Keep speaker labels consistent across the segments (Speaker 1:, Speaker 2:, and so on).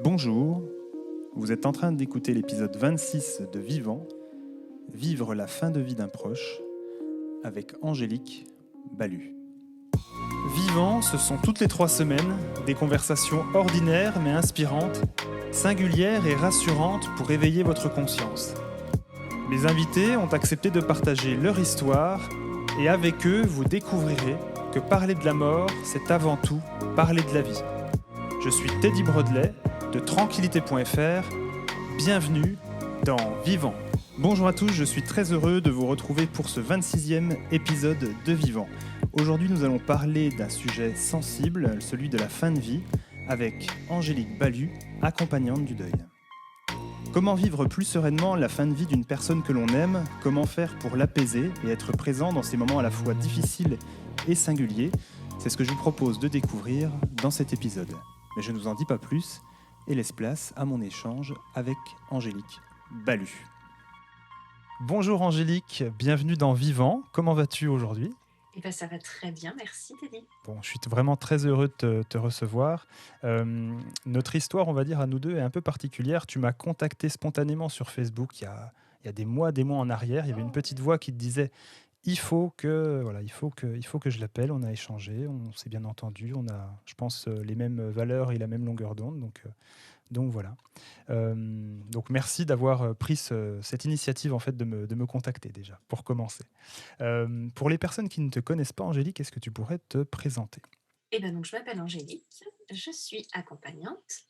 Speaker 1: Bonjour, vous êtes en train d'écouter l'épisode 26 de Vivant, Vivre la fin de vie d'un proche, avec Angélique Balu. Vivant, ce sont toutes les 3 semaines des conversations ordinaires mais inspirantes, singulières et rassurantes pour éveiller votre conscience. Mes invités ont accepté de partager leur histoire et avec eux, vous découvrirez que parler de la mort, c'est avant tout parler de la vie. Je suis Teddy Brodelet de tranquillité.fr. Bienvenue dans Vivant. Bonjour à tous, je suis très heureux de vous retrouver pour ce 26e épisode de Vivant. Aujourd'hui, nous allons parler d'un sujet sensible, celui de la fin de vie, avec Angélique Balu, accompagnante du deuil. Comment vivre plus sereinement la fin de vie d'une personne que l'on aime? Comment faire pour l'apaiser et être présent dans ces moments à la fois difficiles et singuliers? C'est ce que je vous propose de découvrir dans cet épisode. Mais je ne vous en dis pas plus et laisse place à mon échange avec Angélique Balu. Bonjour Angélique, bienvenue dans Vivant. Comment vas-tu aujourd'hui?
Speaker 2: Eh ben, ça va très bien, merci Teddy.
Speaker 1: Bon, je suis vraiment très heureux de te recevoir. Notre histoire, on va dire, à nous deux est un peu particulière. Tu m'as contacté spontanément sur Facebook il y a des mois en arrière. Il y avait une petite voix qui te disait il faut que je l'appelle. On a échangé, on s'est bien entendu. On a, je pense, les mêmes valeurs et la même longueur d'onde. Donc voilà. Donc merci d'avoir pris cette initiative en fait de me contacter déjà, pour commencer. Pour les personnes qui ne te connaissent pas, Angélique, est-ce que tu pourrais te présenter?
Speaker 2: Eh ben, donc, je m'appelle Angélique, je suis accompagnante.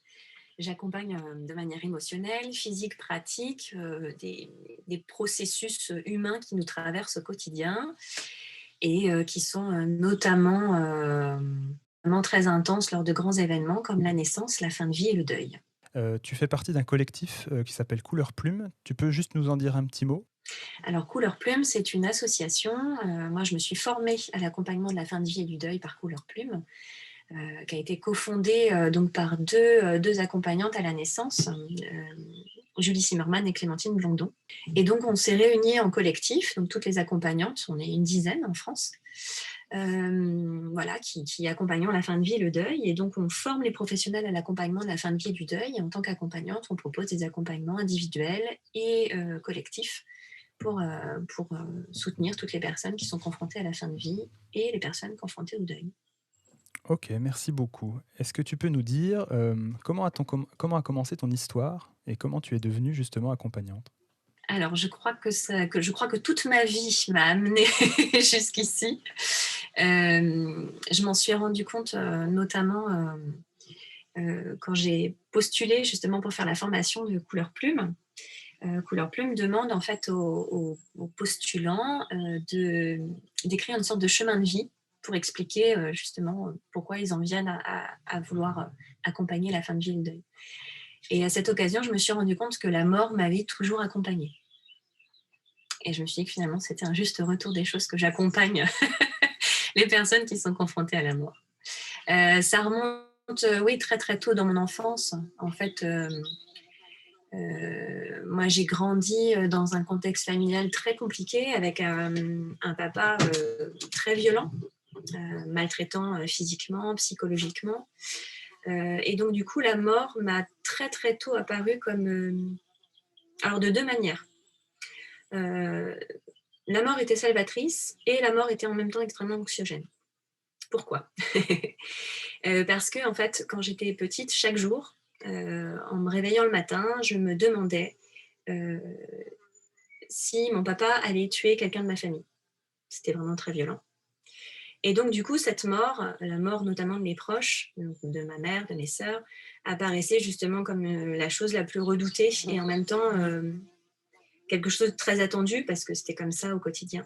Speaker 2: J'accompagne de manière émotionnelle, physique, pratique, des processus humains qui nous traversent au quotidien et qui sont notamment très intenses lors de grands événements comme la naissance, la fin de vie et le deuil.
Speaker 1: Tu fais partie d'un collectif qui s'appelle Couleur Plume. Tu peux juste nous en dire un petit mot?
Speaker 2: Alors, Couleur Plume, c'est une association. Moi, je me suis formée à l'accompagnement de la fin de vie et du deuil par Couleur Plume. Qui a été cofondée donc par deux accompagnantes à la naissance, Julie Zimmermann et Clémentine Blondon. Et donc, on s'est réunis en collectif, donc toutes les accompagnantes, on est une dizaine en France, voilà, qui accompagnons la fin de vie et le deuil. Et donc, on forme les professionnels à l'accompagnement de la fin de vie et du deuil. Et en tant qu'accompagnante, on propose des accompagnements individuels et collectifs pour soutenir toutes les personnes qui sont confrontées à la fin de vie et les personnes confrontées au deuil.
Speaker 1: Ok, merci beaucoup. Est-ce que tu peux nous dire comment a commencé ton histoire et comment tu es devenue justement accompagnante?
Speaker 2: Alors, je crois que toute ma vie m'a amenée jusqu'ici. Je m'en suis rendu compte, notamment, quand j'ai postulé justement pour faire la formation de Couleur Plume. Couleur Plume demande en fait aux postulants, d'écrire une sorte de chemin de vie pour expliquer, justement, pourquoi ils en viennent à vouloir, accompagner la fin de vie et le deuil. Et à cette occasion, je me suis rendu compte que la mort m'avait toujours accompagnée. Et je me suis dit que finalement, c'était un juste retour des choses que j'accompagne les personnes qui sont confrontées à la mort. Ça remonte, oui, très très tôt dans mon enfance. En fait, moi, j'ai grandi dans un contexte familial très compliqué avec un papa très violent, maltraitant physiquement, psychologiquement. Et donc, du coup, la mort m'a très très tôt apparu comme... alors, de deux manières. Euh, la mort était salvatrice et la mort était en même temps extrêmement anxiogène. Pourquoi? Parce que, en fait, quand j'étais petite, chaque jour, en me réveillant le matin, je me demandais euh, si mon papa allait tuer quelqu'un de ma famille. C'était vraiment très violent. Et donc, du coup, cette mort, la mort notamment de mes proches, donc de ma mère, de mes sœurs, apparaissait justement comme la chose la plus redoutée et en même temps quelque chose de très attendu parce que c'était comme ça au quotidien.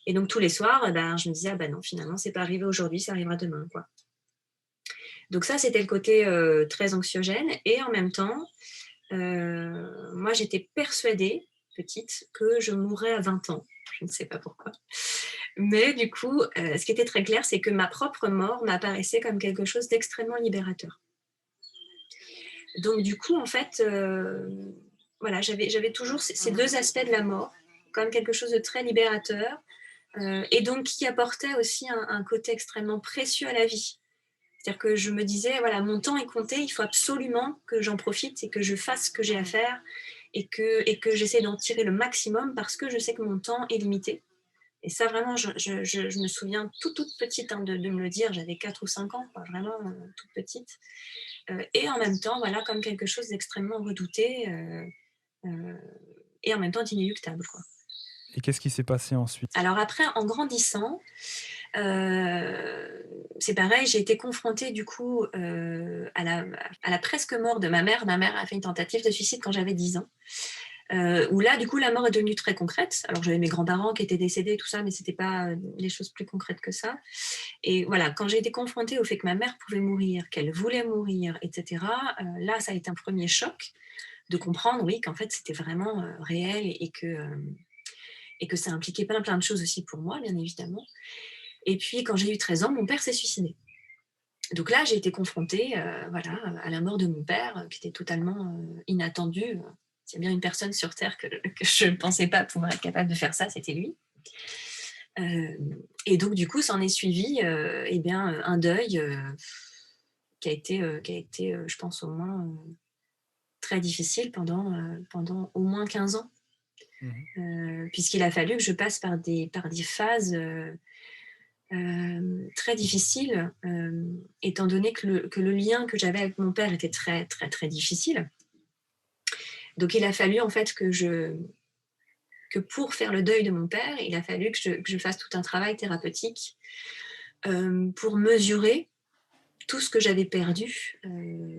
Speaker 2: Et donc, tous les soirs, ben, je me disais, ah ben non, finalement, c'est pas arrivé aujourd'hui, ça arrivera demain, quoi. Donc ça, c'était le côté très anxiogène. Et en même temps, moi, j'étais persuadée, petite, que je mourrais à 20 ans. Je ne sais pas pourquoi. Mais du coup, ce qui était très clair, c'est que ma propre mort m'apparaissait comme quelque chose d'extrêmement libérateur. Donc du coup, en fait, voilà, j'avais toujours ces deux aspects de la mort comme quelque chose de très libérateur et donc qui apportait aussi un côté extrêmement précieux à la vie. C'est-à-dire que je me disais, voilà, mon temps est compté, il faut absolument que j'en profite et que je fasse ce que j'ai à faire et que j'essaie d'en tirer le maximum parce que je sais que mon temps est limité. Et ça, vraiment, je me souviens toute petite de me le dire. J'avais 4 ou 5 ans, quoi, vraiment toute petite. Et en même temps, voilà, comme quelque chose d'extrêmement redouté euh, et en même temps d'inéluctable, quoi.
Speaker 1: Et qu'est-ce qui s'est passé ensuite?
Speaker 2: Alors après, en grandissant, c'est pareil, j'ai été confrontée du coup à la presque mort de ma mère. Ma mère a fait une tentative de suicide quand j'avais 10 ans. Où là, du coup, la mort est devenue très concrète. Alors, j'avais mes grands-parents qui étaient décédés, tout ça, mais c'était pas des choses plus concrètes que ça. Et voilà, quand j'ai été confrontée au fait que ma mère pouvait mourir, qu'elle voulait mourir, etc., là, ça a été un premier choc de comprendre, oui, qu'en fait, c'était vraiment réel et que ça impliquait plein de choses aussi pour moi, bien évidemment. Et puis, quand j'ai eu 13 ans, mon père s'est suicidé. Donc là, j'ai été confrontée voilà, à la mort de mon père, qui était totalement inattendue. S'il y a bien une personne sur Terre que je ne pensais pas pouvoir être capable de faire ça, c'était lui. Et donc, du coup, s'en est suivi eh bien, un deuil qui a été je pense, au moins très difficile pendant au moins 15 ans.
Speaker 1: Mhm.
Speaker 2: Puisqu'il a fallu que je passe par des phases très difficiles, étant donné que le lien que j'avais avec mon père était très, très, très difficile. Donc, il a fallu en fait que pour faire le deuil de mon père, il a fallu que je fasse tout un travail thérapeutique pour mesurer tout ce que j'avais perdu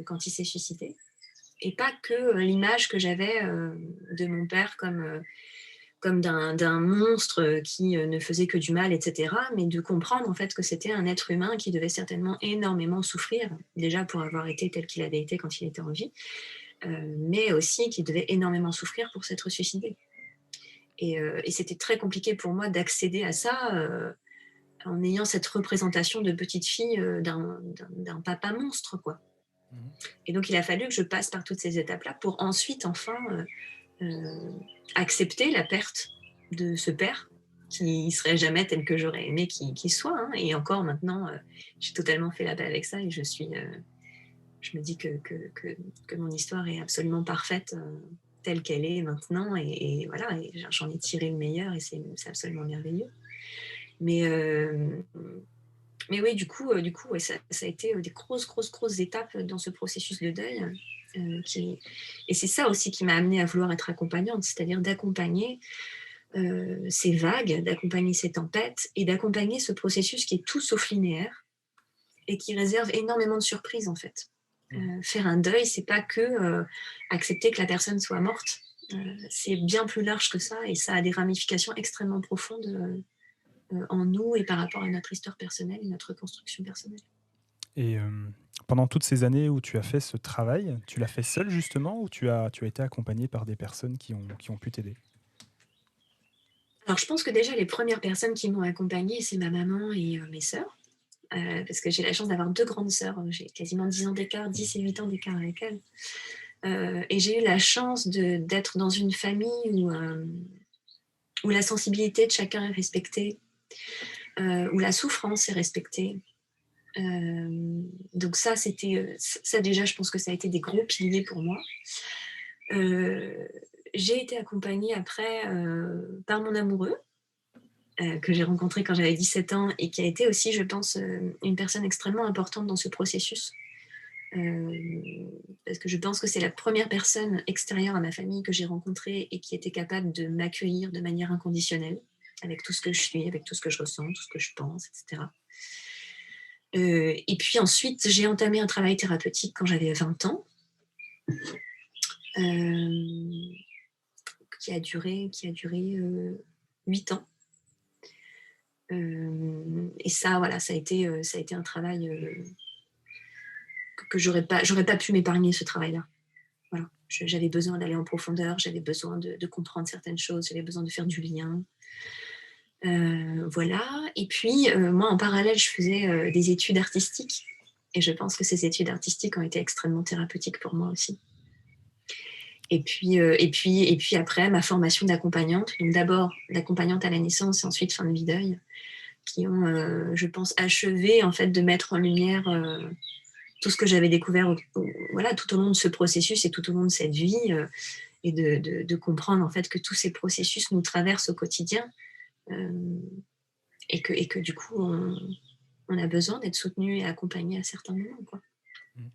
Speaker 2: quand il s'est suicidé. Et pas que l'image que j'avais de mon père comme d'un monstre qui ne faisait que du mal, etc. Mais de comprendre en fait que c'était un être humain qui devait certainement énormément souffrir, déjà pour avoir été tel qu'il avait été quand il était en vie, mais aussi qui devait énormément souffrir pour s'être suicidé. Et c'était très compliqué pour moi d'accéder à ça en ayant cette représentation de petite fille d'un papa monstre, quoi.
Speaker 1: Mhm.
Speaker 2: Et donc, il a fallu que je passe par toutes ces étapes-là pour ensuite, enfin, euh, accepter la perte de ce père qui serait jamais tel que j'aurais aimé qu'il soit. Hein. Et encore maintenant, j'ai totalement fait la paix avec ça et je me dis que mon histoire est absolument parfaite telle qu'elle est maintenant. Et voilà, et j'en ai tiré le meilleur et c'est absolument merveilleux. Mais, euh, mais oui, du coup ouais, ça a été des grosses étapes dans ce processus de deuil. Et c'est ça aussi qui m'a amenée à vouloir être accompagnante, c'est-à-dire d'accompagner ces vagues, d'accompagner ces tempêtes et d'accompagner ce processus qui est tout sauf linéaire et qui réserve énormément de surprises en fait.
Speaker 1: Mhm.
Speaker 2: Faire un deuil, c'est pas que accepter que la personne soit morte. C'est bien plus large que ça et ça a des ramifications extrêmement profondes en nous et par rapport à notre histoire personnelle et notre construction personnelle.
Speaker 1: Et pendant toutes ces années où tu as fait ce travail, tu l'as fait seul justement ou tu as été accompagné par des personnes qui ont pu t'aider?
Speaker 2: Alors je pense que déjà les premières personnes qui m'ont accompagnée, c'est ma maman et mes sœurs. Parce que j'ai la chance d'avoir 2 grandes sœurs. J'ai quasiment 10 ans d'écart, 10 et 8 ans d'écart avec elles. Et j'ai eu la chance d'être dans une famille où la sensibilité de chacun est respectée, où la souffrance est respectée. Donc ça déjà, je pense que ça a été des gros piliers pour moi. Euh, j'ai été accompagnée après par mon amoureux, que j'ai rencontré quand j'avais 17 ans et qui a été aussi, je pense, une personne extrêmement importante dans ce processus. Parce que je pense que c'est la première personne extérieure à ma famille que j'ai rencontrée et qui était capable de m'accueillir de manière inconditionnelle, avec tout ce que je suis, avec tout ce que je ressens, tout ce que je pense, etc. Et puis ensuite, j'ai entamé un travail thérapeutique quand j'avais 20 ans, euh, qui a duré 8 ans. Et ça, voilà, ça a été un travail que j'aurais pas pu m'épargner, ce travail-là. Voilà. J'avais besoin d'aller en profondeur, j'avais besoin de comprendre certaines choses, j'avais besoin de faire du lien. Voilà. Et puis, moi, en parallèle, je faisais des études artistiques. Et je pense que ces études artistiques ont été extrêmement thérapeutiques pour moi aussi. Et puis après, ma formation d'accompagnante. Donc d'abord, d'accompagnante à la naissance et ensuite fin de vie deuil. qui ont, je pense, achevé en fait de mettre en lumière tout ce que j'avais découvert voilà, tout au long de ce processus et tout au long de cette vie, et de comprendre en fait que tous ces processus nous traversent au quotidien, euh, et que du coup on a besoin d'être soutenu et accompagné à certains moments, quoi.
Speaker 1: Mmh.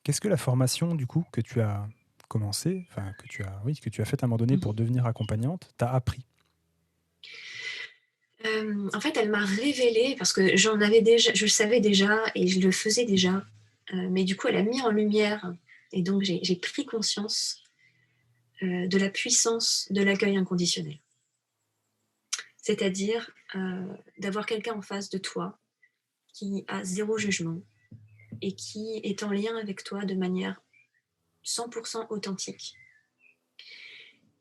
Speaker 1: Qu'est-ce que la formation, du coup, que tu as commencé, enfin que tu as faite à un moment donné pour
Speaker 2: Mhm.
Speaker 1: devenir accompagnante, t'a appris?
Speaker 2: En fait, elle m'a révélé, parce que j'en avais déjà, je le savais déjà et je le faisais déjà, mais du coup, elle a mis en lumière, et donc j'ai pris conscience de la puissance de l'accueil inconditionnel. C'est-à-dire d'avoir quelqu'un en face de toi qui a zéro jugement et qui est en lien avec toi de manière 100% authentique,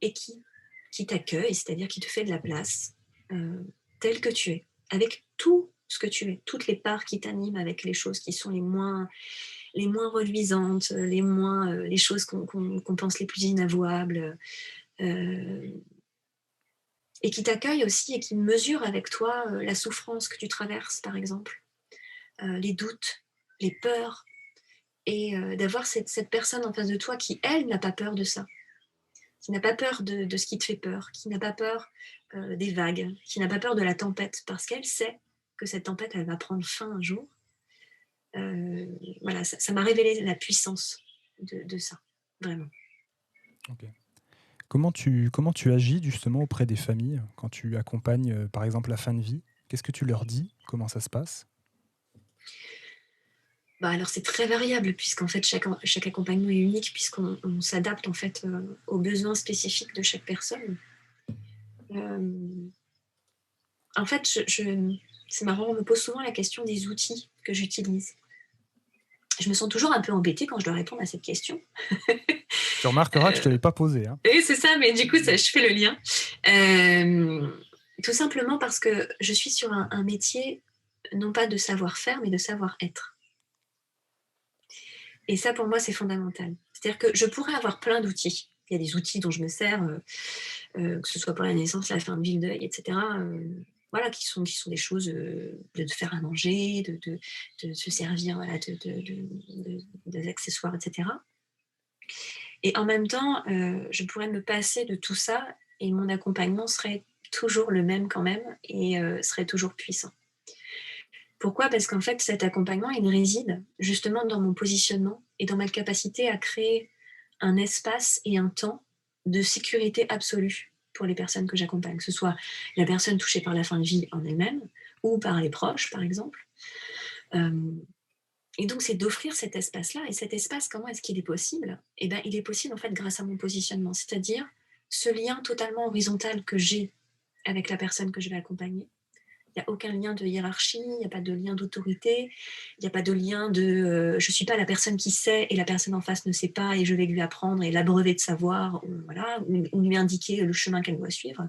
Speaker 2: et qui t'accueille, c'est-à-dire qui te fait de la place, euh, tel que tu es, avec tout ce que tu es, toutes les parts qui t'animent, avec les choses qui sont les moins reluisantes, les choses qu'on pense les plus inavouables, euh, et qui t'accueille aussi et qui mesure avec toi la souffrance que tu traverses, par exemple, les doutes, les peurs, et d'avoir cette personne en face de toi qui, elle, n'a pas peur de ça, qui n'a pas peur de ce qui te fait peur, qui n'a pas peur des vagues, qui n'a pas peur de la tempête, parce qu'elle sait que cette tempête, elle va prendre fin un jour. Voilà, ça m'a révélé la puissance de ça, vraiment.
Speaker 1: OK. Comment tu agis justement auprès des familles quand tu accompagnes, par exemple, la fin de vie? Qu'est-ce que tu leur dis? Comment ça se passe?
Speaker 2: Bah, alors c'est très variable, puisqu'en fait chaque accompagnement est unique, puisqu'on s'adapte en fait aux besoins spécifiques de chaque personne. Euh, En fait, c'est marrant, on me pose souvent la question des outils que j'utilise. Je me sens toujours un peu embêtée quand je dois répondre à cette question.
Speaker 1: Tu remarqueras que je ne te l'ai pas posé, hein.
Speaker 2: Et c'est ça, mais du coup, je fais le lien. Euh, Tout simplement parce que je suis sur un métier, non pas de savoir-faire, mais de savoir-être. Et ça, pour moi, c'est fondamental. C'est-à-dire que je pourrais avoir plein d'outils. Il y a des outils dont je me sers, que ce soit pour la naissance, la fin de vie, le deuil, etc. Voilà, qui sont des choses, de faire à manger, de se servir, voilà, des accessoires, etc. Et en même temps, je pourrais me passer de tout ça et mon accompagnement serait toujours le même quand même, et serait toujours puissant. Pourquoi? Parce qu'en fait, cet accompagnement, il réside justement dans mon positionnement et dans ma capacité à créer un espace et un temps de sécurité absolue pour les personnes que j'accompagne, que ce soit la personne touchée par la fin de vie en elle-même ou par les proches, par exemple. Euh, et donc, c'est d'offrir cet espace-là. Et cet espace, comment est-ce qu'il est possible? Eh bien, il est possible en fait grâce à mon positionnement, c'est-à-dire ce lien totalement horizontal que j'ai avec la personne que je vais accompagner. Il n'y a aucun lien de hiérarchie, il n'y a pas de lien d'autorité, il n'y a pas de lien de je ne suis pas la personne qui sait et la personne en face ne sait pas et je vais lui apprendre et l'abreuver de savoir, ou, voilà, ou lui indiquer le chemin qu'elle doit suivre.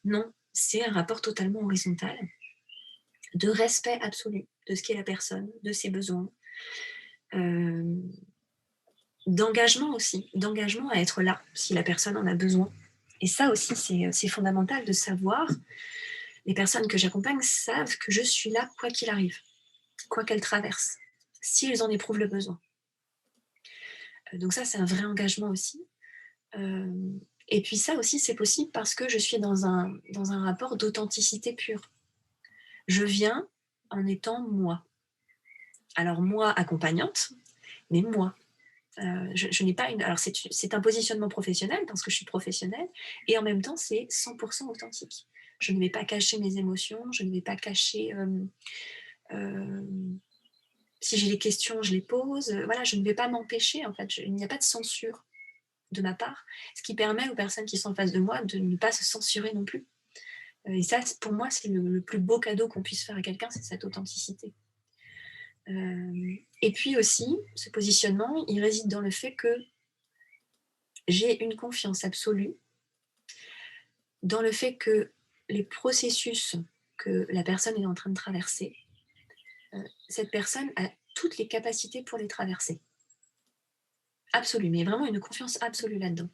Speaker 2: Non, c'est un rapport totalement horizontal, de respect absolu de ce qu'est la personne, de ses besoins, euh, d'engagement aussi, d'engagement à être là si la personne en a besoin. Et ça aussi, c'est fondamental de savoir. Les personnes que j'accompagne savent que je suis là quoi qu'il arrive, quoi qu'elles traversent, s'ils en éprouvent le besoin. Donc ça, c'est un vrai engagement aussi. Euh, et puis ça aussi, c'est possible parce que je suis dans un rapport d'authenticité pure. Je viens en étant moi. Alors moi, accompagnante, mais moi. Je n'ai pas une... Alors c'est un positionnement professionnel parce que je suis professionnelle, et en même temps, c'est 100% authentique. Je ne vais pas cacher mes émotions, je ne vais pas cacher... euh, si j'ai des questions, je les pose. Voilà, je ne vais pas m'empêcher, en fait. Il n'y a pas de censure de ma part, ce qui permet aux personnes qui sont en face de moi de ne pas se censurer non plus. Et ça, pour moi, c'est le plus beau cadeau qu'on puisse faire à quelqu'un, c'est cette authenticité. Et puis aussi, ce positionnement, il réside dans le fait que j'ai une confiance absolue dans le fait que les processus que la personne est en train de traverser, cette personne a toutes les capacités pour les traverser. Absolue, mais vraiment une confiance absolue là-dedans.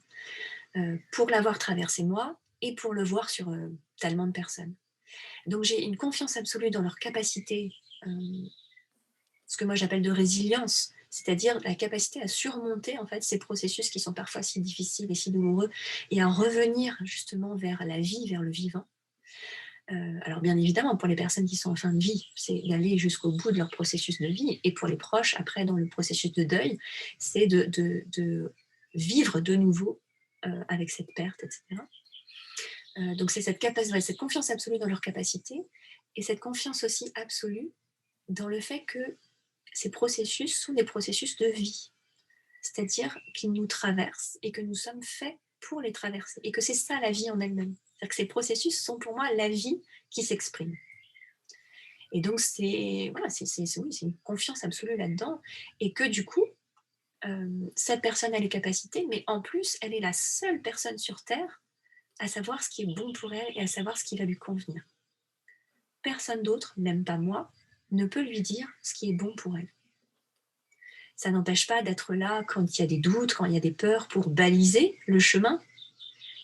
Speaker 2: Pour l'avoir traversé moi et pour le voir sur tellement de personnes. Donc j'ai une confiance absolue dans leur capacité, ce que moi j'appelle de résilience, c'est-à-dire la capacité à surmonter en fait ces processus qui sont parfois si difficiles et si douloureux, et à revenir justement vers la vie, vers le vivant. Alors bien évidemment, pour les personnes qui sont en fin de vie, c'est d'aller jusqu'au bout de leur processus de vie, et pour les proches, après dans le processus de deuil, c'est de vivre de nouveau avec cette perte, etc. Donc c'est cette capacité, cette confiance absolue dans leur capacité, et cette confiance aussi absolue dans le fait que ces processus sont des processus de vie, c'est-à-dire qu'ils nous traversent et que nous sommes faits pour les traverser, et que c'est ça la vie en elle-même. C'est-à-dire que ces processus sont pour moi la vie qui s'exprime. Et donc c'est voilà, oui, c'est une confiance absolue là-dedans, et que du coup, cette personne a les capacités, mais en plus, elle est la seule personne sur Terre à savoir ce qui est bon pour elle et à savoir ce qui va lui convenir. Personne d'autre, même pas moi, ne peut lui dire ce qui est bon pour elle. Ça n'empêche pas d'être là quand il y a des doutes, quand il y a des peurs, pour baliser le chemin,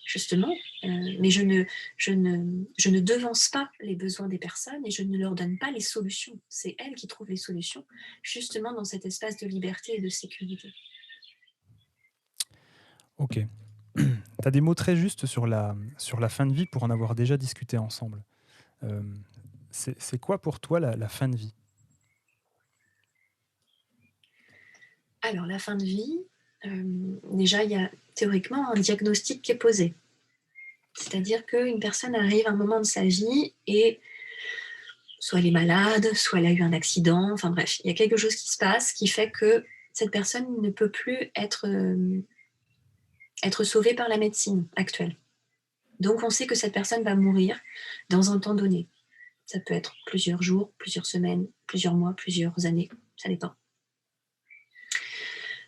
Speaker 2: justement. Mais je ne devance pas les besoins des personnes, et je ne leur donne pas les solutions. C'est elles qui trouvent les solutions, justement dans cet espace de liberté et de sécurité.
Speaker 1: Ok. Tu as des mots très justes sur la fin de vie pour en avoir déjà discuté ensemble. Euh, c'est quoi pour toi la fin de vie?
Speaker 2: Alors, la fin de vie, déjà, il y a théoriquement un diagnostic qui est posé. C'est-à-dire qu'une personne arrive à un moment de sa vie et soit elle est malade, soit elle a eu un accident, enfin bref, il y a quelque chose qui se passe qui fait que cette personne ne peut plus être sauvée par la médecine actuelle. Donc on sait que cette personne va mourir dans un temps donné. Ça peut être plusieurs jours, plusieurs semaines, plusieurs mois, plusieurs années, ça dépend.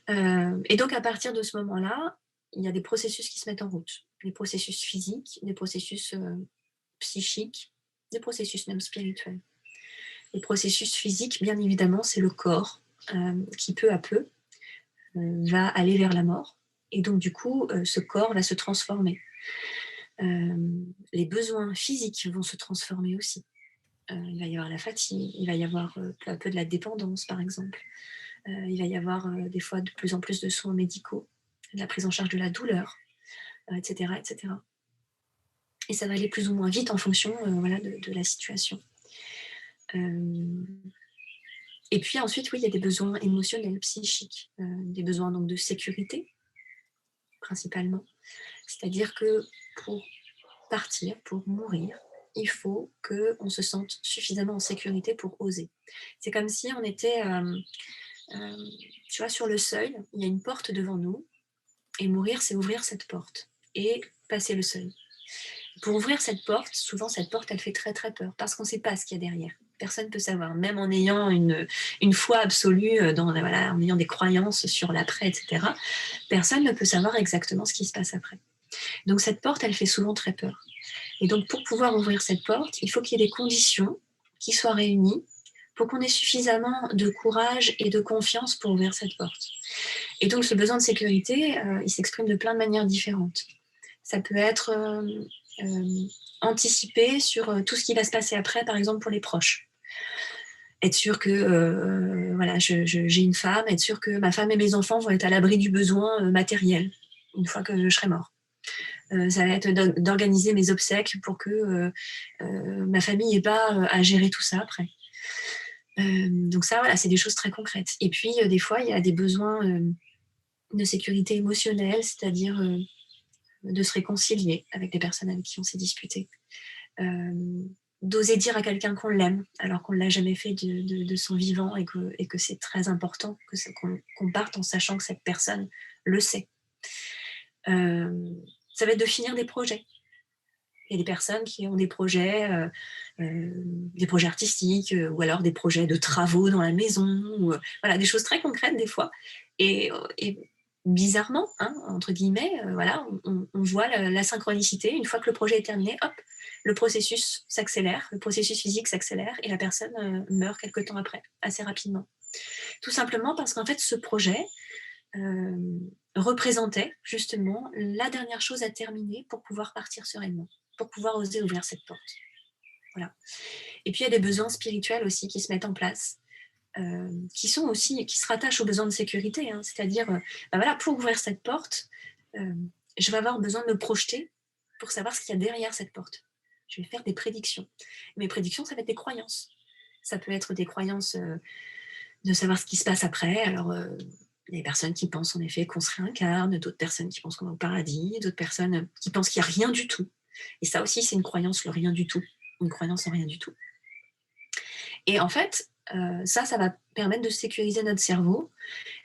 Speaker 2: Et donc à partir de ce moment-là, il y a des processus qui se mettent en route. Des processus physiques, des processus psychiques, des processus même spirituels. Les processus physiques, bien évidemment, c'est le corps qui peu à peu va aller vers la mort. Et donc du coup, ce corps va se transformer. Les besoins physiques vont se transformer aussi. Il va y avoir la fatigue, il va y avoir peu à peu de la dépendance, par exemple. Il va y avoir des fois de plus en plus de soins médicaux, de la prise en charge de la douleur, etc., etc. Et ça va aller plus ou moins vite en fonction voilà, de la situation. Et puis ensuite, oui, il y a des besoins émotionnels, psychiques, des besoins donc de sécurité, principalement. C'est-à-dire que pour partir, pour mourir, il faut qu'on se sente suffisamment en sécurité pour oser. C'est comme si on était, tu vois, sur le seuil, il y a une porte devant nous, et mourir, c'est ouvrir cette porte et passer le seuil. Pour ouvrir cette porte, souvent cette porte, elle fait très très peur, parce qu'on ne sait pas ce qu'il y a derrière. Personne ne peut savoir, même en ayant une foi absolue, voilà, en ayant des croyances sur l'après, etc. Personne ne peut savoir exactement ce qui se passe après. Donc cette porte, elle fait souvent très peur. Et donc pour pouvoir ouvrir cette porte, il faut qu'il y ait des conditions qui soient réunies pour qu'on ait suffisamment de courage et de confiance pour ouvrir cette porte. Et donc ce besoin de sécurité, il s'exprime de plein de manières différentes. Ça peut être anticiper sur tout ce qui va se passer après, par exemple pour les proches. Être sûr que voilà, j'ai une femme, être sûr que ma femme et mes enfants vont être à l'abri du besoin matériel une fois que je serai mort. Ça va être d'organiser mes obsèques pour que ma famille n'ait pas à gérer tout ça après. Donc ça, voilà, c'est des choses très concrètes. Et puis, des fois, il y a des besoins de sécurité émotionnelle, c'est-à-dire de se réconcilier avec les personnes avec qui on s'est disputé. D'oser dire à quelqu'un qu'on l'aime, alors qu'on ne l'a jamais fait de son vivant, et que c'est très important qu'on parte en sachant que cette personne le sait. Ça va être de finir des projets. Il y a des personnes qui ont des projets artistiques, ou alors des projets de travaux dans la maison, ou, voilà, des choses très concrètes des fois. Et bizarrement, hein, entre guillemets, voilà, on voit la synchronicité. Une fois que le projet est terminé, hop, le processus s'accélère, le processus physique s'accélère, et la personne meurt quelque temps après, assez rapidement. Tout simplement parce qu'en fait, ce projet représentait justement la dernière chose à terminer pour pouvoir partir sereinement, pour pouvoir oser ouvrir cette porte. Voilà. Et puis, il y a des besoins spirituels aussi qui se mettent en place, qui se rattachent aux besoins de sécurité, hein. C'est-à-dire, ben voilà, pour ouvrir cette porte, euh, je vais avoir besoin de me projeter pour savoir ce qu'il y a derrière cette porte. Je vais faire des prédictions. Mes prédictions, ça va être des croyances. Ça peut être des croyances de savoir ce qui se passe après. Alors, il y a des personnes qui pensent en effet qu'on se réincarne, d'autres personnes qui pensent qu'on va au paradis, d'autres personnes qui pensent qu'il n'y a rien du tout. Et ça aussi, c'est une croyance, le rien du tout. Une croyance en rien du tout. Et en fait, ça va permettre de sécuriser notre cerveau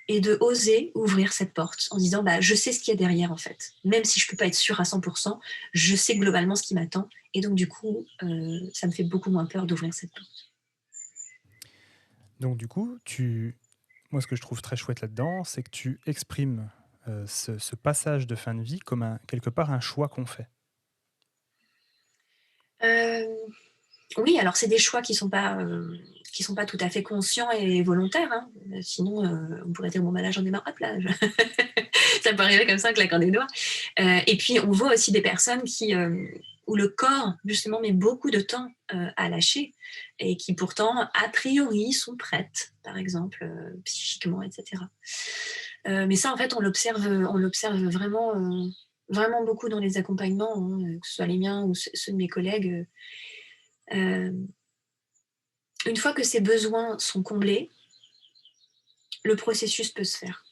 Speaker 2: et de oser ouvrir cette porte en disant bah, je sais ce qu'il y a derrière en fait. Même si je ne peux pas être sûre à 100%, je sais globalement ce qui m'attend. Et donc, du coup, ça me fait beaucoup moins peur d'ouvrir cette porte.
Speaker 1: Donc du coup, moi ce que je trouve très chouette là-dedans, c'est que tu exprimes ce passage de fin de vie comme quelque part un choix qu'on fait.
Speaker 2: Euh, oui, alors c'est des choix qui sont pas tout à fait conscients et volontaires, hein. Sinon, on pourrait dire bon bah là j'en ai marre, hop là, ça peut arriver comme ça en claquant des doigts. Et puis on voit aussi des personnes où le corps justement met beaucoup de temps à lâcher et qui pourtant a priori sont prêtes, par exemple psychiquement, etc. Mais ça en fait on l'observe vraiment, vraiment beaucoup dans les accompagnements, hein, que ce soit les miens ou ceux de mes collègues. Euh, une fois que ces besoins sont comblés, le processus peut se faire.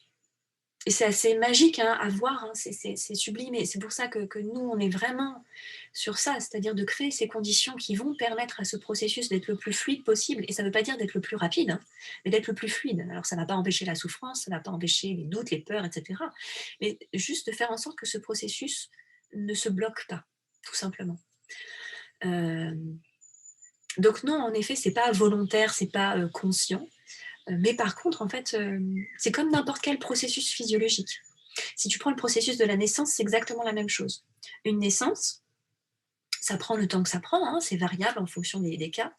Speaker 2: Et c'est assez magique hein, à voir, hein, c'est sublime. Et c'est pour ça que nous, on est vraiment sur ça, c'est-à-dire de créer ces conditions qui vont permettre à ce processus d'être le plus fluide possible. Et ça ne veut pas dire d'être le plus rapide, hein, mais d'être le plus fluide. Alors ça ne va pas empêcher la souffrance, ça ne va pas empêcher les doutes, les peurs, etc. Mais juste de faire en sorte que ce processus ne se bloque pas, tout simplement. Euh, donc non, en effet, c'est pas volontaire, c'est pas conscient. Mais par contre, en fait, c'est comme n'importe quel processus physiologique. Si tu prends le processus de la naissance, c'est exactement la même chose. Une naissance, ça prend le temps que ça prend, hein, c'est variable en fonction des cas,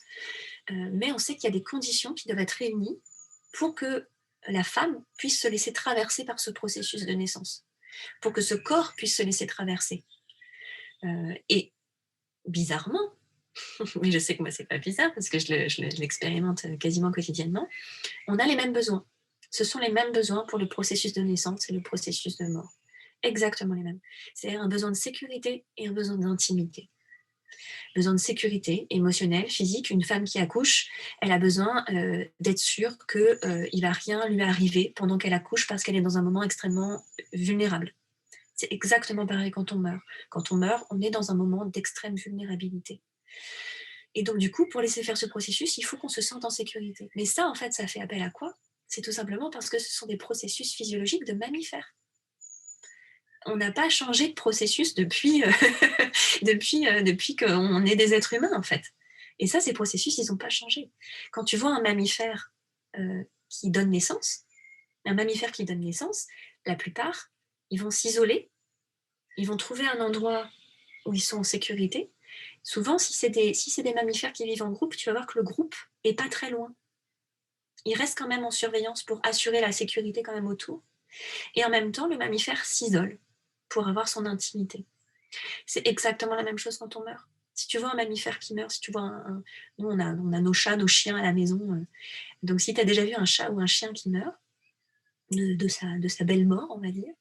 Speaker 2: mais on sait qu'il y a des conditions qui doivent être réunies pour que la femme puisse se laisser traverser par ce processus de naissance, pour que ce corps puisse se laisser traverser. Et bizarrement, mais je sais que moi c'est pas bizarre parce que je l'expérimente quasiment quotidiennement, on a les mêmes besoins. Ce sont les mêmes besoins pour le processus de naissance et le processus de mort. Exactement les mêmes. C'est-à-dire un besoin de sécurité et un besoin d'intimité. Besoin de sécurité émotionnelle, physique. Une femme qui accouche, elle a besoin d'être sûre qu'il ne va rien lui arriver pendant qu'elle accouche parce qu'elle est dans un moment extrêmement vulnérable. C'est exactement pareil quand on meurt. Quand on meurt, on est dans un moment d'extrême vulnérabilité. Et donc, du coup, pour laisser faire ce processus, il faut qu'on se sente en sécurité. Mais ça, en fait, ça fait appel à quoi? C'est tout simplement parce que ce sont des processus physiologiques de mammifères. On n'a pas changé de processus depuis, depuis qu'on est des êtres humains, en fait. Et ça, ces processus, ils n'ont pas changé. Quand tu vois un mammifère qui donne naissance, la plupart, ils vont s'isoler, ils vont trouver un endroit où ils sont en sécurité. Souvent, si c'est des mammifères qui vivent en groupe, tu vas voir que le groupe est pas très loin. Il reste quand même en surveillance pour assurer la sécurité quand même autour. Et en même temps, le mammifère s'isole pour avoir son intimité. C'est exactement la même chose quand on meurt. Si tu vois un mammifère qui meurt, si tu vois nous, on a nos chats, nos chiens à la maison. Donc, si tu as déjà vu un chat ou un chien qui meurt, de sa belle mort, on va dire,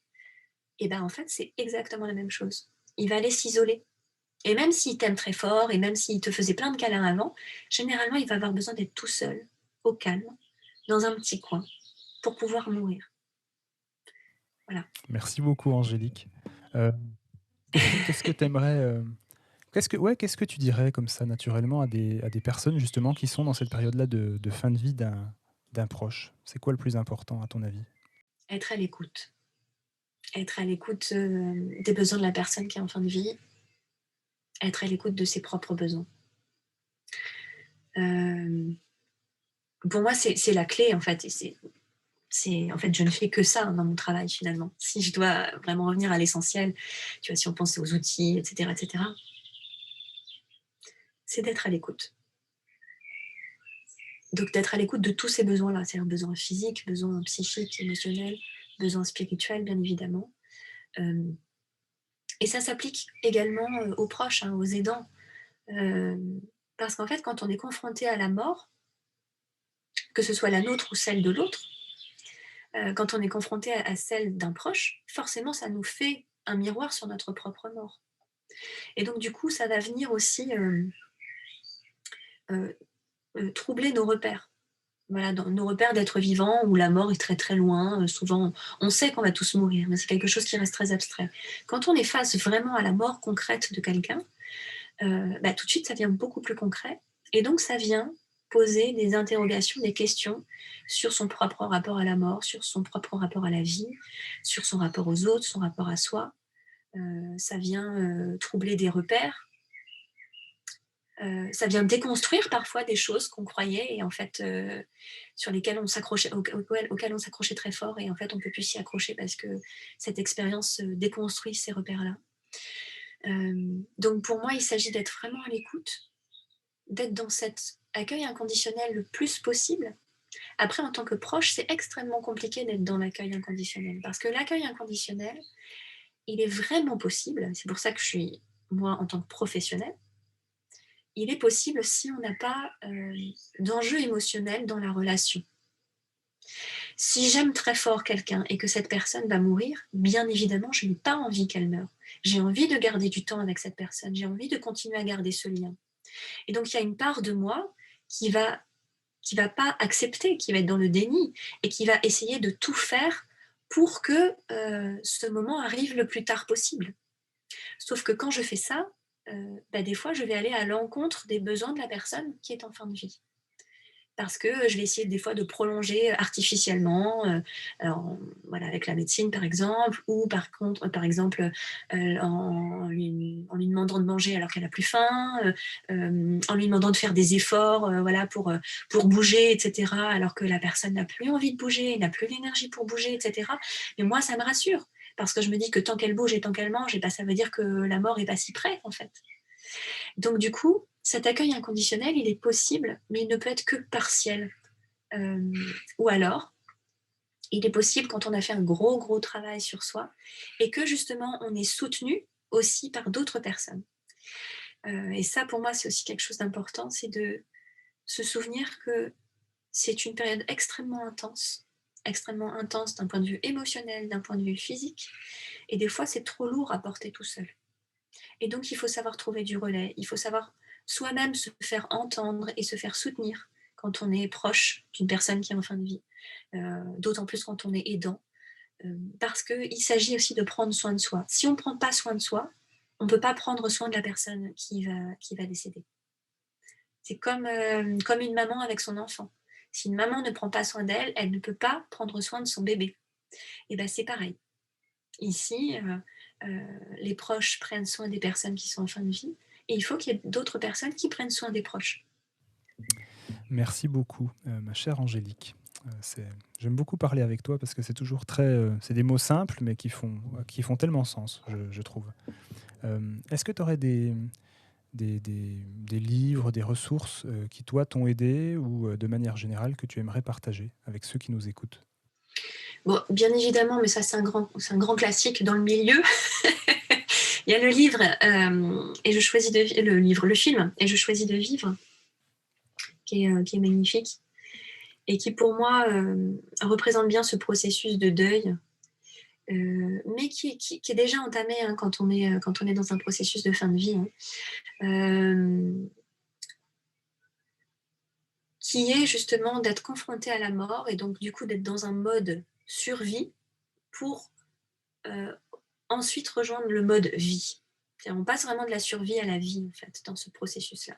Speaker 2: et ben en fait, c'est exactement la même chose. Il va aller s'isoler. Et même s'il t'aime très fort, et même s'il te faisait plein de câlins avant, généralement, il va avoir besoin d'être tout seul, au calme, dans un petit coin, pour pouvoir mourir. Voilà.
Speaker 1: Merci beaucoup Angélique. Euh, qu'est-ce que t'aimerais qu'est-ce que tu dirais comme ça naturellement à des personnes justement qui sont dans cette période-là de fin de vie d'un proche? C'est quoi le plus important à ton avis?
Speaker 2: Être à l'écoute. Être à l'écoute des besoins de la personne qui est en fin de vie. Être à l'écoute de ses propres besoins. Pour moi, c'est la clé, en fait. En fait, je ne fais que ça dans mon travail, finalement. Si je dois vraiment revenir à l'essentiel, tu vois, si on pense aux outils, etc., c'est d'être à l'écoute. Donc, d'être à l'écoute de tous ces besoins-là, c'est-à-dire besoins physiques, besoins psychiques, émotionnels, besoins spirituels, bien évidemment. Et ça s'applique également aux proches, hein, aux aidants. Parce qu'en fait, quand on est confronté à la mort, que ce soit la nôtre ou celle de l'autre, quand on est confronté à celle d'un proche, forcément, ça nous fait un miroir sur notre propre mort. Et donc, du coup, ça va venir aussi troubler nos repères. Voilà, dans nos repères d'être vivant, où la mort est très très loin. Souvent, on sait qu'on va tous mourir, mais c'est quelque chose qui reste très abstrait. Quand on est face vraiment à la mort concrète de quelqu'un, tout de suite, ça devient beaucoup plus concret. Et donc, ça vient poser des interrogations, des questions sur son propre rapport à la mort, sur son propre rapport à la vie, sur son rapport aux autres, son rapport à soi. Ça vient troubler des repères. Ça vient déconstruire parfois des choses qu'on croyait et en fait sur lesquelles on s'accrochait, auxquelles on s'accrochait très fort et en fait on ne peut plus s'y accrocher parce que cette expérience déconstruit ces repères-là. Donc pour moi, il s'agit d'être vraiment à l'écoute, d'être dans cet accueil inconditionnel le plus possible. Après, en tant que proche, c'est extrêmement compliqué d'être dans l'accueil inconditionnel parce que l'accueil inconditionnel, il est vraiment possible. C'est pour ça que je suis, moi, en tant que professionnelle, il est possible si on n'a pas d'enjeu émotionnel dans la relation. Si j'aime très fort quelqu'un et que cette personne va mourir, bien évidemment, je n'ai pas envie qu'elle meure. J'ai envie de garder du temps avec cette personne. J'ai envie de continuer à garder ce lien. Et donc, il y a une part de moi qui va pas accepter, qui va être dans le déni et qui va essayer de tout faire pour que ce moment arrive le plus tard possible. Sauf que quand je fais ça, des fois, je vais aller à l'encontre des besoins de la personne qui est en fin de vie. Parce que je vais essayer des fois de prolonger artificiellement, alors, voilà, avec la médecine par exemple, ou par exemple en lui demandant de manger alors qu'elle n'a plus faim, en lui demandant de faire des efforts voilà, pour bouger, etc., alors que la personne n'a plus envie de bouger, n'a plus l'énergie pour bouger, etc. Mais moi, ça me rassure, parce que je me dis que tant qu'elle bouge et tant qu'elle mange, et ça veut dire que la mort n'est pas si près, en fait. Donc du coup, cet accueil inconditionnel, il est possible, mais il ne peut être que partiel. Ou alors, il est possible quand on a fait un gros travail sur soi et que justement on est soutenu aussi par d'autres personnes. Et ça, pour moi, c'est aussi quelque chose d'important, c'est de se souvenir que c'est une période extrêmement intense d'un point de vue émotionnel, d'un point de vue physique, et des fois c'est trop lourd à porter tout seul. Et donc, il faut savoir trouver du relais. Il faut savoir soi-même se faire entendre et se faire soutenir quand on est proche d'une personne qui est en fin de vie. D'autant plus quand on est aidant. Parce qu'il s'agit aussi de prendre soin de soi. Si on ne prend pas soin de soi, on ne peut pas prendre soin de la personne qui va décéder. C'est comme une maman avec son enfant. Si une maman ne prend pas soin d'elle, elle ne peut pas prendre soin de son bébé. Et c'est pareil. Ici, les proches prennent soin des personnes qui sont en fin de vie et il faut qu'il y ait d'autres personnes qui prennent soin des proches.
Speaker 1: Merci beaucoup, ma chère Angélique. J'aime beaucoup parler avec toi parce que c'est toujours c'est des mots simples mais qui font tellement sens, je trouve. Est-ce que tu aurais des livres, des ressources qui, toi, t'ont aidé ou de manière générale que tu aimerais partager avec ceux qui nous écoutent?
Speaker 2: Bon, bien évidemment, mais ça c'est un grand classique dans le milieu. Il y a le livre et je choisis de le film et je choisis de vivre, qui est magnifique et qui pour moi représente bien ce processus de deuil, mais qui est déjà entamé quand on est dans un processus de fin de vie. Qui est justement d'être confronté à la mort et donc du coup d'être dans un mode survie pour ensuite rejoindre le mode vie. C'est-à-dire, on passe vraiment de la survie à la vie en fait dans ce processus-là.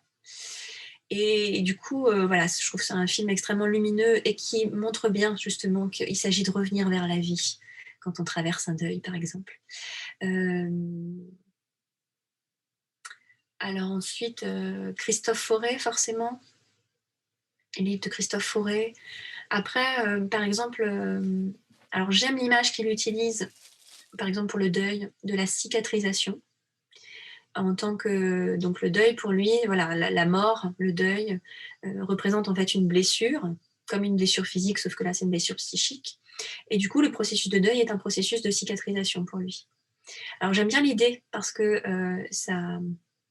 Speaker 2: Et du coup, voilà, je trouve que c'est un film extrêmement lumineux et qui montre bien justement qu'il s'agit de revenir vers la vie quand on traverse un deuil, par exemple. Alors ensuite, Christophe Fauré, forcément, les livres de Christophe Fauré. Après, par exemple, alors j'aime l'image qu'il utilise, par exemple pour le deuil, de la cicatrisation. En tant que, donc le deuil pour lui, voilà, la mort, le deuil représente en fait une blessure, comme une blessure physique, sauf que là c'est une blessure psychique. Et du coup, le processus de deuil est un processus de cicatrisation pour lui. Alors j'aime bien l'idée parce que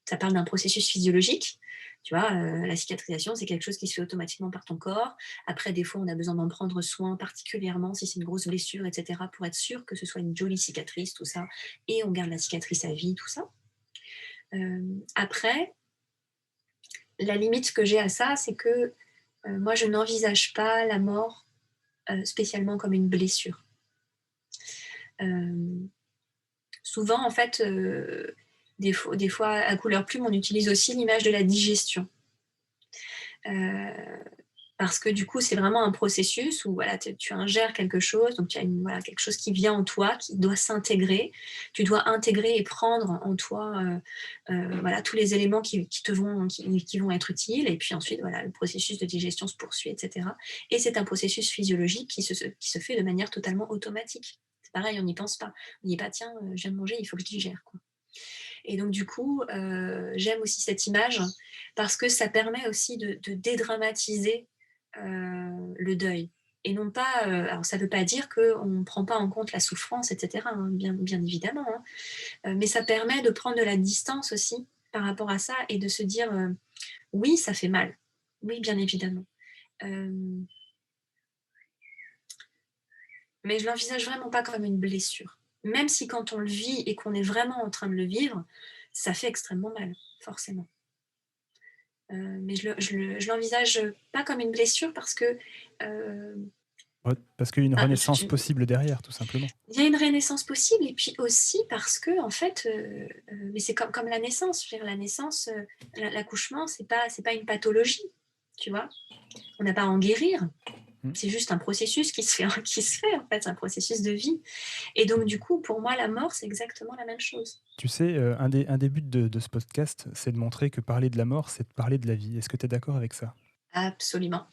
Speaker 2: Ça parle d'un processus physiologique. Tu vois, la cicatrisation, c'est quelque chose qui se fait automatiquement par ton corps. Après, des fois, on a besoin d'en prendre soin, particulièrement si c'est une grosse blessure, etc., pour être sûr que ce soit une jolie cicatrice, tout ça. Et on garde la cicatrice à vie, tout ça. Après, la limite que j'ai à ça, c'est que moi, je n'envisage pas la mort spécialement comme une blessure. Souvent, en fait, des fois, à couleur plume, on utilise aussi l'image de la digestion. Parce que du coup, c'est vraiment un processus où voilà, tu ingères quelque chose, donc tu as quelque chose qui vient en toi, qui doit s'intégrer. Tu dois intégrer et prendre en toi voilà, tous les éléments qui vont être utiles. Et puis ensuite, voilà, le processus de digestion se poursuit, etc. Et c'est un processus physiologique qui se fait de manière totalement automatique. C'est pareil, on n'y pense pas. On n'y dit pas, tiens, je viens de manger, il faut que je digère, quoi. Et donc, du coup, j'aime aussi cette image parce que ça permet aussi de dédramatiser le deuil. Et non pas, alors ça ne veut pas dire qu'on ne prend pas en compte la souffrance, etc., hein, bien évidemment, hein, mais ça permet de prendre de la distance aussi par rapport à ça et de se dire, oui, ça fait mal. Oui, bien évidemment. Mais je ne l'envisage vraiment pas comme une blessure. Même si quand on le vit et qu'on est vraiment en train de le vivre, ça fait extrêmement mal, forcément. Mais je l'envisage pas comme une blessure parce que
Speaker 1: parce qu'il y a une renaissance possible derrière, tout simplement.
Speaker 2: Il y a une renaissance possible et puis aussi parce que en fait, mais c'est comme la naissance. Je veux dire, la naissance, l'accouchement, c'est pas une pathologie, tu vois. On n'a pas à en guérir. C'est juste un processus qui se fait en fait, c'est un processus de vie. Et donc du coup, pour moi, la mort, c'est exactement la même chose.
Speaker 1: Tu sais, un des buts de ce podcast, c'est de montrer que parler de la mort, c'est de parler de la vie. Est-ce que tu es d'accord avec ça?
Speaker 2: Absolument.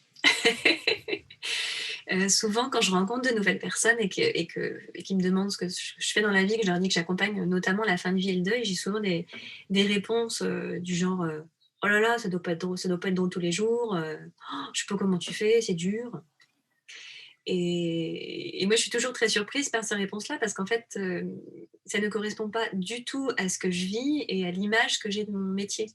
Speaker 2: Souvent, quand je rencontre de nouvelles personnes et qui me demandent ce que je fais dans la vie, que je leur dis que j'accompagne notamment la fin de vie et le deuil, j'ai souvent des réponses du genre oh là là, ça doit pas être drôle tous les jours, je sais pas comment tu fais, c'est dur. Et moi, je suis toujours très surprise par ces réponses-là parce qu'en fait, ça ne correspond pas du tout à ce que je vis et à l'image que j'ai de mon métier.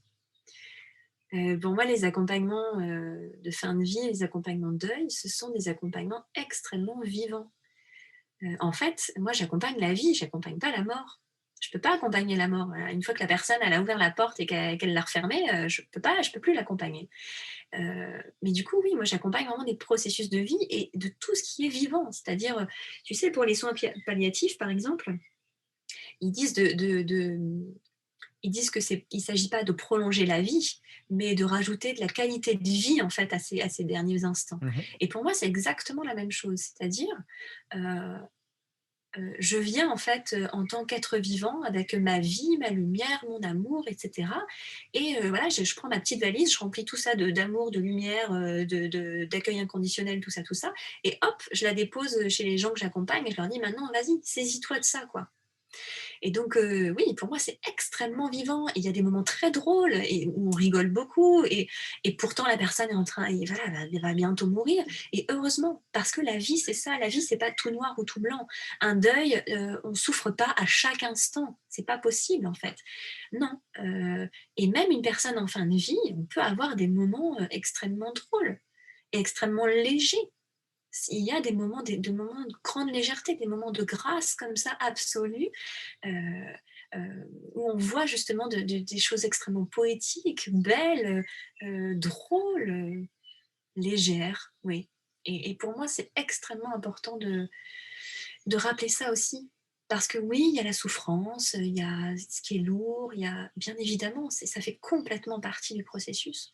Speaker 2: Pour moi, les accompagnements de fin de vie, les accompagnements de deuil, ce sont des accompagnements extrêmement vivants. En fait, moi, j'accompagne la vie, j'accompagne pas la mort. Je peux pas accompagner la mort. Voilà. Une fois que la personne elle a ouvert la porte et qu'elle l'a refermée, je peux plus l'accompagner. Mais du coup, oui, moi, j'accompagne vraiment des processus de vie et de tout ce qui est vivant. C'est-à-dire, tu sais, pour les soins palliatifs, par exemple, ils disent ils disent que il ne s'agit pas de prolonger la vie, mais de rajouter de la qualité de vie en fait à ces derniers instants. Et pour moi, c'est exactement la même chose. C'est-à-dire, je viens en fait en tant qu'être vivant avec ma vie, ma lumière, mon amour, etc. Et voilà, je prends ma petite valise, je remplis tout ça d'amour, de lumière, d'accueil inconditionnel, tout ça, tout ça. Et hop, je la dépose chez les gens que j'accompagne et je leur dis maintenant, vas-y, saisis-toi de ça, quoi. Et donc, oui, pour moi, c'est extrêmement vivant. Et il y a des moments très drôles et où on rigole beaucoup. Et pourtant, la personne est en train, et voilà, elle va bientôt mourir. Et heureusement, parce que la vie, c'est ça. La vie, c'est pas tout noir ou tout blanc. Un deuil, on souffre pas à chaque instant. C'est pas possible, en fait. Non. Et même une personne en fin de vie, on peut avoir des moments extrêmement drôles et extrêmement légers. Il y a des moments de grande légèreté, des moments de grâce comme ça, absolue, où on voit justement des choses extrêmement poétiques, belles, drôles, légères, oui. Et pour moi, c'est extrêmement important de rappeler ça aussi. Parce que oui, il y a la souffrance, il y a ce qui est lourd, il y a bien évidemment, ça fait complètement partie du processus.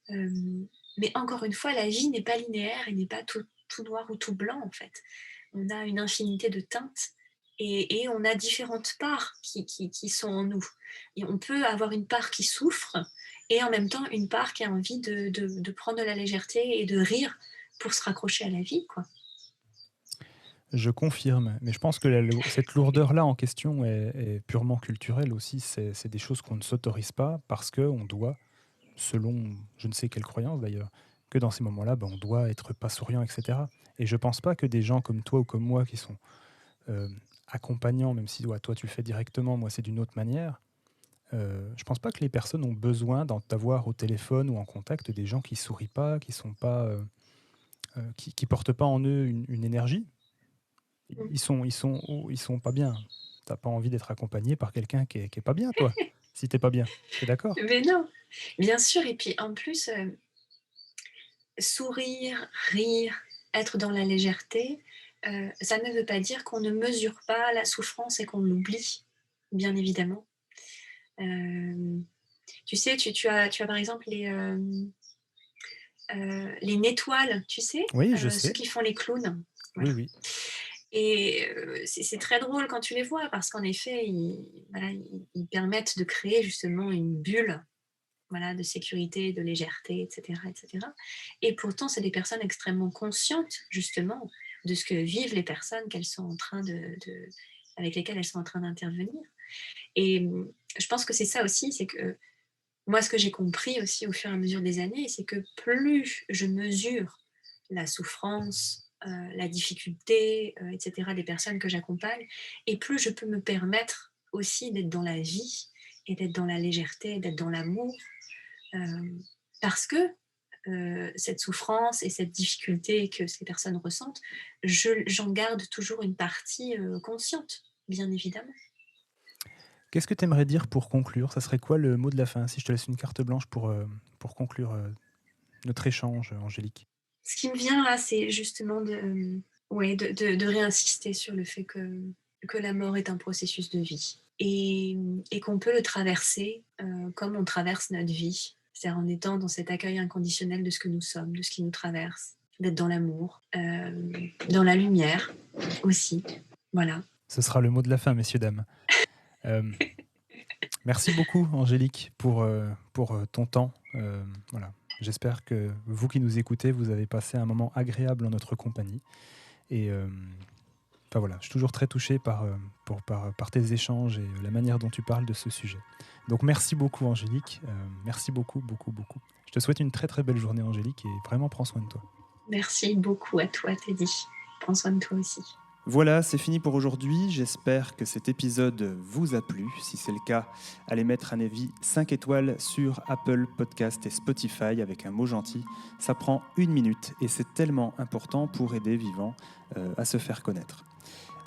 Speaker 2: Mais encore une fois, la vie n'est pas linéaire et n'est pas tout noir ou tout blanc en fait. On a une infinité de teintes et on a différentes parts qui sont en nous. Et on peut avoir une part qui souffre et en même temps une part qui a envie de prendre de la légèreté et de rire pour se raccrocher à la vie, quoi.
Speaker 1: Je confirme, mais je pense que cette lourdeur-là en question est purement culturelle aussi. C'est des choses qu'on ne s'autorise pas parce qu'on doit, selon je ne sais quelle croyance d'ailleurs, que dans ces moments-là, on doit être pas souriant, etc. Et je pense pas que des gens comme toi ou comme moi qui sont accompagnants, même si toi tu le fais directement, moi c'est d'une autre manière, je pense pas que les personnes ont besoin d'avoir au téléphone ou en contact des gens qui sourient pas, qui sont pas, qui portent pas en eux une énergie. Ils sont pas bien. T'as pas envie d'être accompagné par quelqu'un qui est pas bien, toi, si t'es pas bien. T'es d'accord?
Speaker 2: Mais non, bien sûr. Et puis en plus, sourire, rire, être dans la légèreté, ça ne veut pas dire qu'on ne mesure pas la souffrance et qu'on l'oublie, bien évidemment. Tu sais, tu as par exemple les Nétoiles, tu sais,
Speaker 1: Oui, je
Speaker 2: ceux
Speaker 1: sais.
Speaker 2: qui font les clowns.
Speaker 1: Oui,
Speaker 2: Voilà.
Speaker 1: oui.
Speaker 2: Et c'est très drôle quand tu les vois parce qu'en effet, voilà, ils permettent de créer justement une bulle, voilà, de sécurité, de légèreté, etc., etc. Et pourtant, c'est des personnes extrêmement conscientes justement de ce que vivent les personnes qu'elles sont en train avec lesquelles elles sont en train d'intervenir. Et je pense que c'est ça aussi, c'est que moi, ce que j'ai compris aussi au fur et à mesure des années, c'est que plus je mesure la souffrance, la difficulté, etc., des personnes que j'accompagne, et plus je peux me permettre aussi d'être dans la vie et d'être dans la légèreté, d'être dans l'amour, parce que cette souffrance et cette difficulté que ces personnes ressentent, j'en garde toujours une partie consciente, bien évidemment.
Speaker 1: Qu'est-ce que tu aimerais dire pour conclure? Ça serait quoi le mot de la fin? Si je te laisse une carte blanche pour conclure, notre échange, Angélique.
Speaker 2: Ce qui me vient là, c'est justement ouais, de réinsister sur le fait que la mort est un processus de vie et qu'on peut le traverser comme on traverse notre vie, c'est-à-dire en étant dans cet accueil inconditionnel de ce que nous sommes, de ce qui nous traverse, d'être dans l'amour, dans la lumière aussi. Voilà.
Speaker 1: Ce sera le mot de la fin, messieurs, dames. Hem, Merci beaucoup, Angélique, pour ton temps. Voilà. J'espère que vous qui nous écoutez, vous avez passé un moment agréable en notre compagnie et enfin voilà, je suis toujours très touché par tes échanges et la manière dont tu parles de ce sujet. Donc merci beaucoup, Angélique. Merci beaucoup, beaucoup, beaucoup. Je te souhaite une très, très belle journée, Angélique, et vraiment prends soin de toi.
Speaker 2: Merci beaucoup à toi, Teddy. Prends soin de toi aussi.
Speaker 1: Voilà, c'est fini pour aujourd'hui. J'espère que cet épisode vous a plu. Si c'est le cas, allez mettre un avis 5 étoiles sur Apple Podcast et Spotify avec un mot gentil. Ça prend 1 minute et c'est tellement important pour aider Vivant à se faire connaître.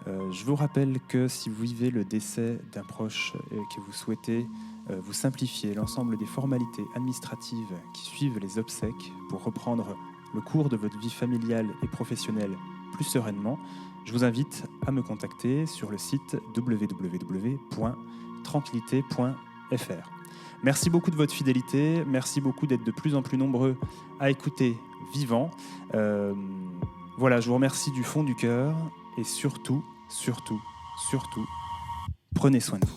Speaker 1: Je vous rappelle que si vous vivez le décès d'un proche et que vous souhaitez vous simplifier l'ensemble des formalités administratives qui suivent les obsèques pour reprendre le cours de votre vie familiale et professionnelle plus sereinement, je vous invite à me contacter sur le site www.tranquillité.fr. Merci beaucoup de votre fidélité, merci beaucoup d'être de plus en plus nombreux à écouter Vivant. Voilà, je vous remercie du fond du cœur et surtout, prenez soin de vous.